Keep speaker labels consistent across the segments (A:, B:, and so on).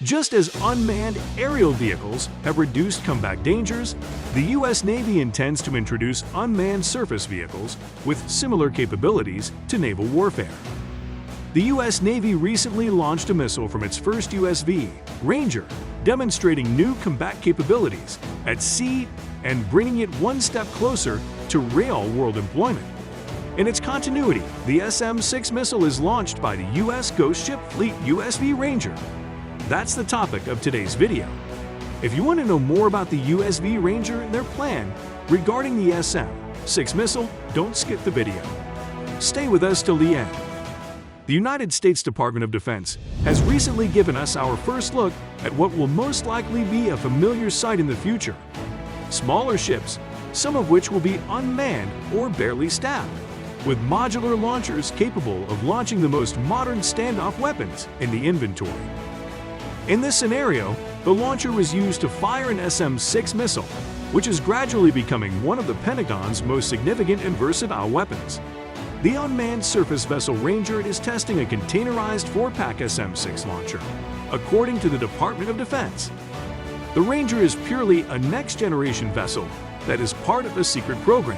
A: Just as unmanned aerial vehicles have reduced combat dangers, the U.S. Navy intends to introduce unmanned surface vehicles with similar capabilities to naval warfare. The U.S. Navy recently launched a missile from its first USV, Ranger, demonstrating new combat capabilities at sea and bringing it one step closer to real-world employment. In its continuity, the SM-6 missile is launched by the U.S. Ghost Ship Fleet USV Ranger. That's the topic of today's video. If you want to know more about the USV Ranger and their plan regarding the SM-6 missile, don't skip the video. Stay with us till the end. The United States Department of Defense has recently given us our first look at what will most likely be a familiar sight in the future. Smaller ships, some of which will be unmanned or barely staffed, with modular launchers capable of launching the most modern standoff weapons in the inventory. In this scenario, the launcher was used to fire an SM-6 missile, which is gradually becoming one of the Pentagon's most significant and versatile weapons. The unmanned surface vessel Ranger is testing a containerized 4-pack SM-6 launcher, according to the Department of Defense. The Ranger is purely a next-generation vessel that is part of a secret program.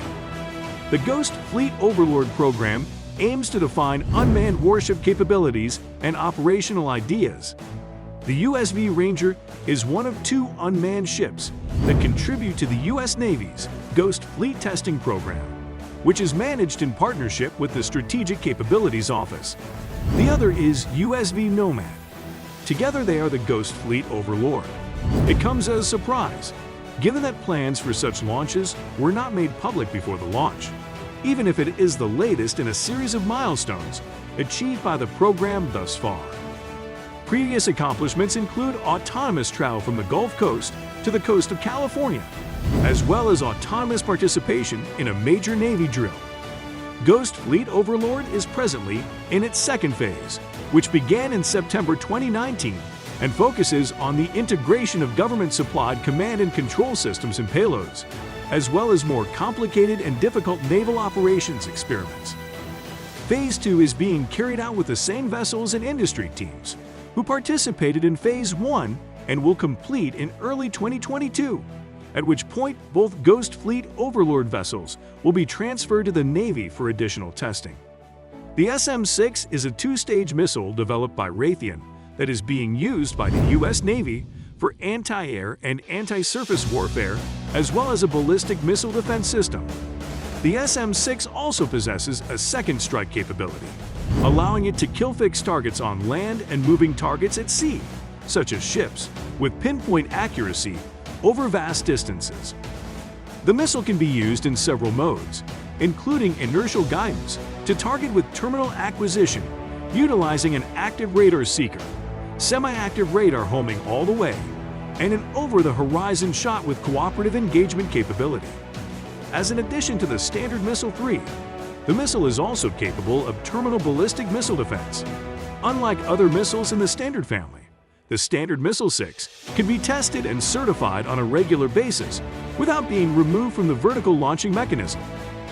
A: The Ghost Fleet Overlord program aims to define unmanned warship capabilities and operational ideas. The USV Ranger is one of 2 unmanned ships that contribute to the U.S. Navy's Ghost Fleet Testing Program, which is managed in partnership with the Strategic Capabilities Office. The other is USV Nomad. Together they are the Ghost Fleet Overlord. It comes as a surprise, given that plans for such launches were not made public before the launch, even if it is the latest in a series of milestones achieved by the program thus far. Previous accomplishments include autonomous travel from the Gulf Coast to the coast of California, as well as autonomous participation in a major Navy drill. Ghost Fleet Overlord is presently in its second phase, which began in September 2019 and focuses on the integration of government-supplied command and control systems and payloads, as well as more complicated and difficult naval operations experiments. Phase 2 is being carried out with the same vessels and industry teams who participated in Phase 1 and will complete in early 2022, at which point both Ghost Fleet Overlord vessels will be transferred to the Navy for additional testing. The SM-6 is a 2-stage missile developed by Raytheon that is being used by the U.S. Navy for anti-air and anti-surface warfare, as well as a ballistic missile defense system. The SM-6 also possesses a second strike capability, allowing it to kill fixed targets on land and moving targets at sea, such as ships, with pinpoint accuracy over vast distances. The missile can be used in several modes, including inertial guidance to target with terminal acquisition, utilizing an active radar seeker, semi-active radar homing all the way, and an over-the-horizon shot with cooperative engagement capability. As an addition to the Standard Missile 3, the missile is also capable of terminal ballistic missile defense. Unlike other missiles in the Standard family, the Standard Missile 6 can be tested and certified on a regular basis without being removed from the vertical launching mechanism.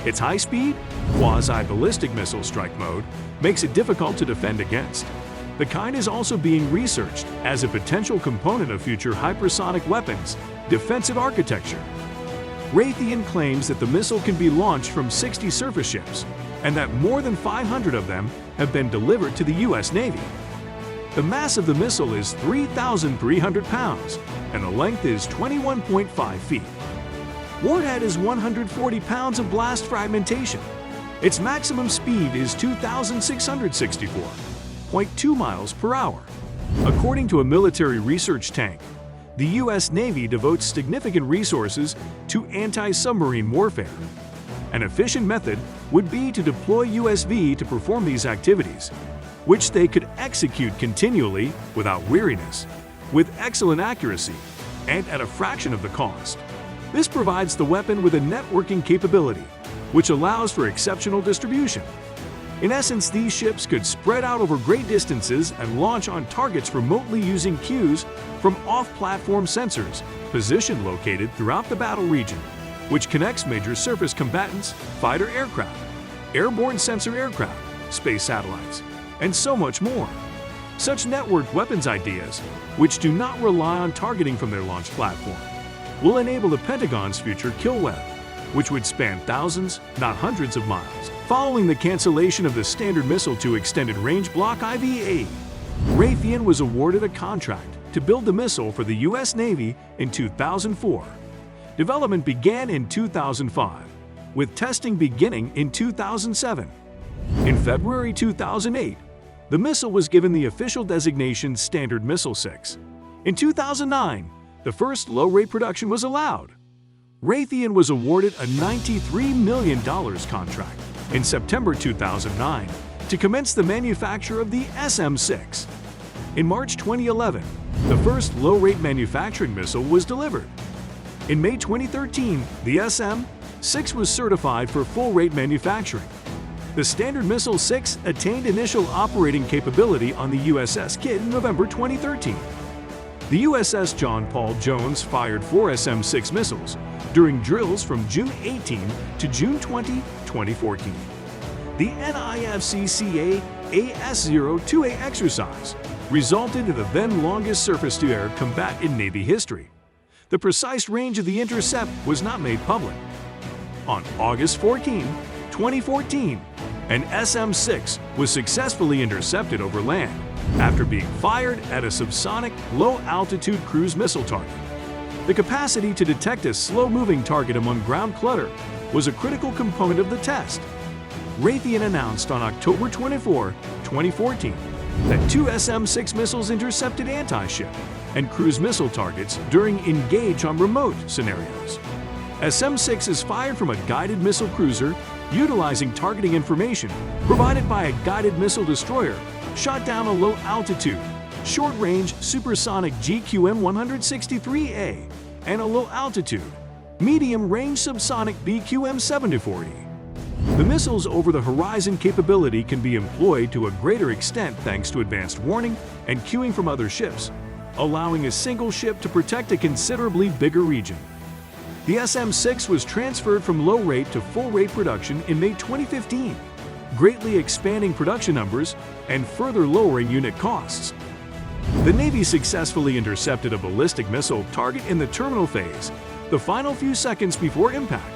A: Its high-speed, quasi-ballistic missile strike mode makes it difficult to defend against. The kind is also being researched as a potential component of future hypersonic weapons defensive architecture. Raytheon claims that the missile can be launched from 60 surface ships and that more than 500 of them have been delivered to the U.S. Navy. The mass of the missile is 3,300 pounds and the length is 21.5 feet. Warhead is 140 pounds of blast fragmentation. Its maximum speed is 2,664.2 miles per hour. According to a military research tank, the U.S. Navy devotes significant resources to anti-submarine warfare. An efficient method would be to deploy USV to perform these activities, which they could execute continually without weariness, with excellent accuracy, and at a fraction of the cost. This provides the weapon with a networking capability, which allows for exceptional distribution. In essence, these ships could spread out over great distances and launch on targets remotely using cues from off-platform sensors positioned located throughout the battle region, which connects major surface combatants, fighter aircraft, airborne sensor aircraft, space satellites, and so much more. Such networked weapons ideas, which do not rely on targeting from their launch platform, will enable the Pentagon's future kill web, which would span thousands, not hundreds of miles. Following the cancellation of the Standard Missile to Extended Range Block IVA, Raytheon was awarded a contract to build the missile for the U.S. Navy in 2004. Development began in 2005, with testing beginning in 2007. In February 2008, the missile was given the official designation Standard Missile 6. In 2009, the first low-rate production was allowed. Raytheon was awarded a $93 million contract in September 2009 to commence the manufacture of the SM-6. In March 2011, the first low-rate manufacturing missile was delivered. In May 2013, the SM-6 was certified for full-rate manufacturing. The Standard Missile 6 attained initial operating capability on the USS Kidd in November 2013. The USS John Paul Jones fired 4 SM-6 missiles during drills from June 18 to June 20, 2014. The NIFC-CA AS-02A exercise resulted in the then longest surface-to-air combat in Navy history. The precise range of the intercept was not made public. On August 14, 2014, an SM-6 was successfully intercepted over land after being fired at a subsonic, low-altitude cruise missile target. The capacity to detect a slow-moving target among ground clutter was a critical component of the test. Raytheon announced on October 24, 2014, that 2 SM-6 missiles intercepted anti-ship and cruise missile targets during engage on remote scenarios. SM-6 is fired from a guided missile cruiser utilizing targeting information provided by a guided missile destroyer shot down a low-altitude, short-range supersonic GQM-163A and a low-altitude, medium-range subsonic BQM-74E. The missile's over-the-horizon capability can be employed to a greater extent thanks to advanced warning and cueing from other ships, allowing a single ship to protect a considerably bigger region. The SM-6 was transferred from low-rate to full-rate production in May 2015, greatly expanding production numbers and further lowering unit costs. The Navy successfully intercepted a ballistic missile target in the terminal phase, the final few seconds before impact.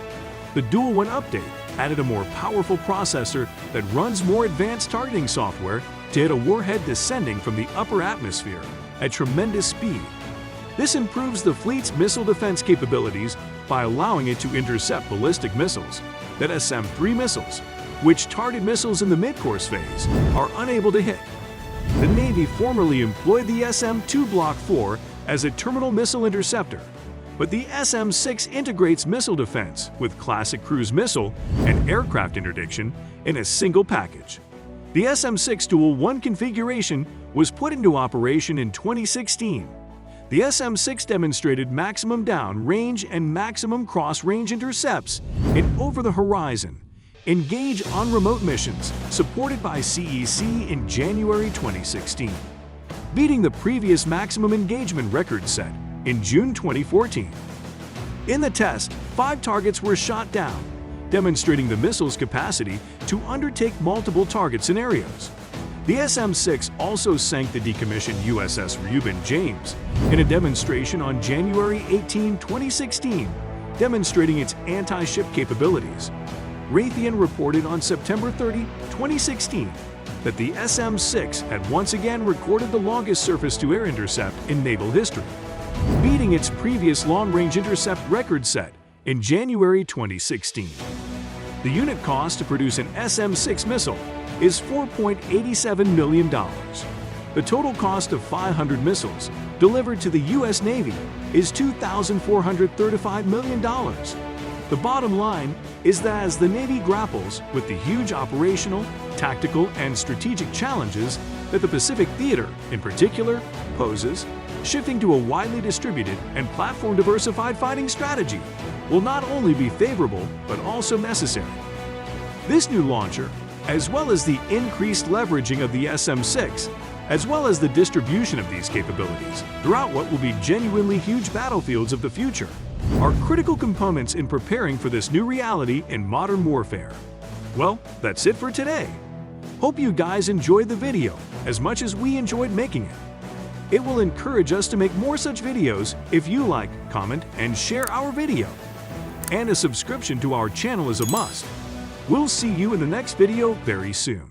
A: The Dual One update added a more powerful processor that runs more advanced targeting software to hit a warhead descending from the upper atmosphere at tremendous speed. This improves the fleet's missile defense capabilities by allowing it to intercept ballistic missiles that SM-3 missiles, which target missiles in the mid-course phase, are unable to hit. The Navy formerly employed the SM-2 Block 4 as a terminal missile interceptor, but the SM-6 integrates missile defense with classic cruise missile and aircraft interdiction in a single package. The SM-6 Dual One configuration was put into operation in 2016. The SM-6 demonstrated maximum down range and maximum cross-range intercepts in over-the-horizon engage on remote missions supported by CEC in January 2016, beating the previous maximum engagement record set in June 2014. In the test, 5 targets were shot down, demonstrating the missile's capacity to undertake multiple target scenarios. The SM-6 also sank the decommissioned USS Reuben James in a demonstration on January 18, 2016, demonstrating its anti-ship capabilities. Raytheon reported on September 30, 2016, that the SM-6 had once again recorded the longest surface-to-air intercept in naval history, beating its previous long-range intercept record set in January 2016. The unit cost to produce an SM-6 missile is $4.87 million. The total cost of 500 missiles delivered to the U.S. Navy is $2,435 million. The bottom line is that as the Navy grapples with the huge operational, tactical, and strategic challenges that the Pacific Theater, in particular, poses, shifting to a widely distributed and platform-diversified fighting strategy will not only be favorable but also necessary. This new launcher, as well as the increased leveraging of the SM-6, as well as the distribution of these capabilities throughout what will be genuinely huge battlefields of the future, are critical components in preparing for this new reality in modern warfare. Well, that's it for today. Hope you guys enjoyed the video as much as we enjoyed making it. It will encourage us to make more such videos if you like, comment, and share our video. And a subscription to our channel is a must. We'll see you in the next video very soon.